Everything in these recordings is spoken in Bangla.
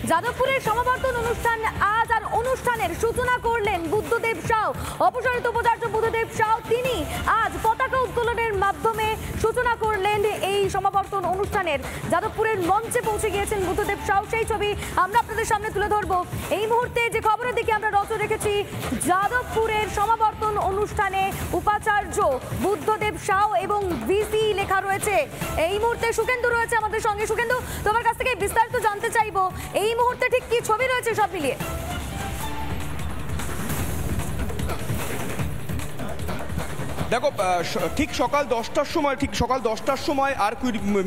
যাদবপুরের সমাবর্তন অনুষ্ঠান আজ, আর অনুষ্ঠানের সূচনা করলেন বুদ্ধদেব সাউ, অপসারিত উপাচার্য বুদ্ধদেব সাউ। তিনি আজ পতাকা উত্তোলনের মাধ্যমে সূচনা করলেন এই সমাবর্তন অনুষ্ঠানের। যাদবপুরের মঞ্চে পৌঁছে গিয়েছেন বুদ্ধদেব সাউ, সেই ছবি আমরা আপনাদের সামনে তুলে ধরবো। এই মুহূর্তে যে খবরের দিকে আমরা নজর রেখেছি, যাদবপুরের সমাবর্তন অনুষ্ঠানে উপাচার্য বুদ্ধদেব সাউ এবং ভিসি লেখা রয়েছে। এই মুহূর্তে সুকেন্দু রয়েছে আমাদের সঙ্গে। সুকেন্দু, তোমার কাছ থেকে বিস্তারিত জানতে চাইবো, এই মুহূর্তে ঠিক কি ছবি রয়েছে সব মিলিয়ে? দেখো, ঠিক সকাল 10টার সময় আর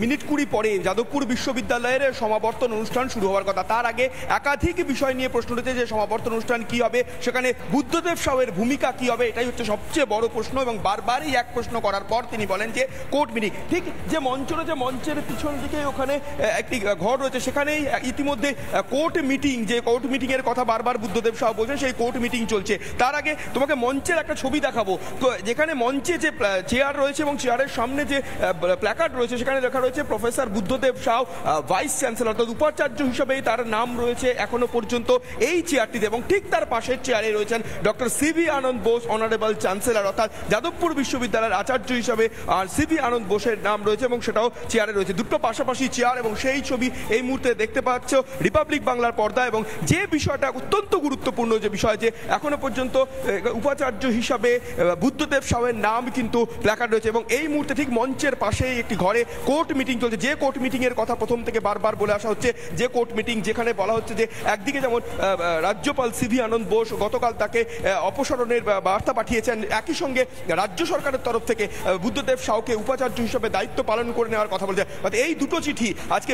মিনিট 20 পরে যাদবপুর বিশ্ববিদ্যালয়ের সমাবর্তন অনুষ্ঠান শুরু হওয়ার কথা। তার আগে একাধিক বিষয় নিয়ে প্রশ্ন উঠেছে যে সমাবর্তন অনুষ্ঠান কি হবে, সেখানে বুদ্ধদেব সাউয়ের ভূমিকা কি হবে, এটাই হচ্ছে সবচেয়ে বড় প্রশ্ন। এবং বারবারই এক প্রশ্ন করার পর তিনি বলেন যে কোর্ট মিটিং। ঠিক যে মঞ্চ রয়েছে, মঞ্চের পিছন দিকে ওখানে একটি ঘর রয়েছে, সেখানেই ইতিমধ্যে কোর্ট মিটিংয়ের কথা বারবার বুদ্ধদেব সাউ বলছেন, সেই কোর্ট মিটিং চলছে। তার আগে তোমাকে মঞ্চের একটা ছবি দেখাবো, যেখানে মঞ্চে যে চেয়ার রয়েছে এবং চেয়ারের সামনে যে প্ল্যাকার্ড রয়েছে, সেখানে লেখা রয়েছে professor Buddhadeb Sau vice chancellor, অর্থাৎ উপাচার্য হিসেবেই তার নাম রয়েছে এখনো পর্যন্ত এই চেয়ারটিতে। এবং ঠিক তার পাশের চেয়ারে রয়েছেন ডক্টর সিভি আনন্দ বোস, অনারেবল চ্যান্সেলর, অর্থাৎ যাদবপুর বিশ্ববিদ্যালয়ের আচার্য হিসাবে সিভি আনন্দ বোসের নাম রয়েছে এবং সেটাও চেয়ারে রয়েছে। দুটো পাশাপাশি চেয়ার, এবং সেই ছবি এই মুহূর্তে দেখতে পাচ্ছ রিপাবলিক বাংলার পর্দা। এবং যে বিষয়টা অত্যন্ত গুরুত্বপূর্ণ, যে বিষয় যে এখনো পর্যন্ত উপাচার্য হিসাবে বুদ্ধদেব সাউয়ের নাম কিন্তু প্ল্যাকার্ড রয়েছে। এবং এই মুহূর্তে ঠিক মঞ্চের পাশেই একটি ঘরে কোর্ট মিটিং চলছে। যে কোর্ট মিটিং এর কথা প্রথম থেকে বারবার বলে আসা হচ্ছে, যে কোর্ট মিটিং যেখানে বলা হচ্ছে যে একদিকে যেমন রাজ্যপাল সিভি আনন্দ বোস গতকাল তাকে অপসারণের বার্তা পাঠিয়েছেন, একই সঙ্গে রাজ্য সরকারের তরফ থেকে বুদ্ধদেব সাউকে উপাচার্য হিসেবে দায়িত্ব পালন করে নেওয়ার কথা বলছে। এই দুটো চিঠি আজকে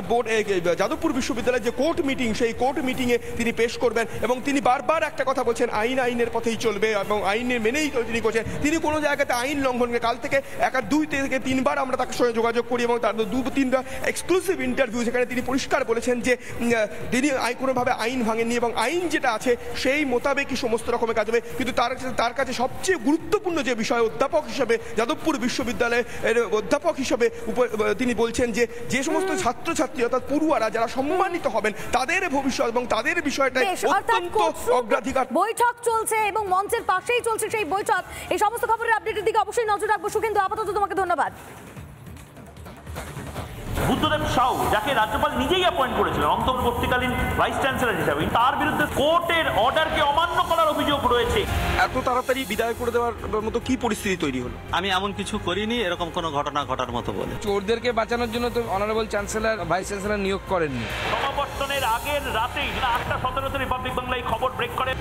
যাদবপুর বিশ্ববিদ্যালয়ের যে কোর্ট মিটিং, সেই কোর্ট মিটিংয়ে তিনি পেশ করবেন। এবং তিনি বারবার একটা কথা বলছেন, আইনের পথেই চলবে এবং আইনের মেনেই তিনি করছেন। তিনি কোনো জায়গাতে আইন লঙ্ঘনকে, কাল থেকে 2 থেকে 3 বার আমরা তার সঙ্গে যোগাযোগ করি এবং তার 2-3টা এক্সক্লুসিভ ইন্টারভিউ, সেখানে তিনি পরিষ্কার বলেছেন যে তিনি কোনোভাবে আইন ভাঙেননি এবং আইন যেটা আছে সেই মোতাবেকই সমস্ত রকমের কাজ হবে। কিন্তু তার কাছে সবচেয়ে গুরুত্বপূর্ণ যে বিষয়, অধ্যাপক হিসেবে যাদবপুর বিশ্ববিদ্যালয়ের অধ্যাপক হিসেবে তিনি বলছেন যে সমস্ত ছাত্রছাত্রী অর্থাৎ পড়ুয়ারা যারা সম্মানিত হবেন, তাদের ভবিষ্যৎ এবং তাদের বিষয়টা অত্যন্ত অগ্রাধিকার। বৈঠক চলছে এবং মঞ্চের পাশেই চলছে সেই বৈঠক। এই সমস্ত খবরের আপডেটের দিকে অবশ্যই নজর রাখবো। সুকেন্দু, আপাতত তোমাকে ধন্যবাদ। বুদ্ধদেব সাউ, যাকে রাজ্যপাল নিজেই অ্যাপয়েন্ট করেছিলেন অন্তর্বর্তীকালীন ভাইস চ্যান্সেলর হিসাবে, তার বিরুদ্ধে কোর্টের অর্ডারকে অমান্য করার অভিযোগ রয়েছে। এত তাড়াতাড়ি বিদায় করে দেওয়ার মতো কি পরিস্থিতি তৈরি হলো? আমি এমন কিছু করিনি, এরকম কোনো ঘটনা ঘটার মতো বলে। চোরদেরকে বাঁচানোর জন্য তো অনারেবল চ্যান্সেলর ভাইস চ্যান্সেলর নিয়োগ করেননি। সমাবর্তনের আগের রাতেই 8:17 রিপাবলিক বাংলায় খবর ব্রেক করে।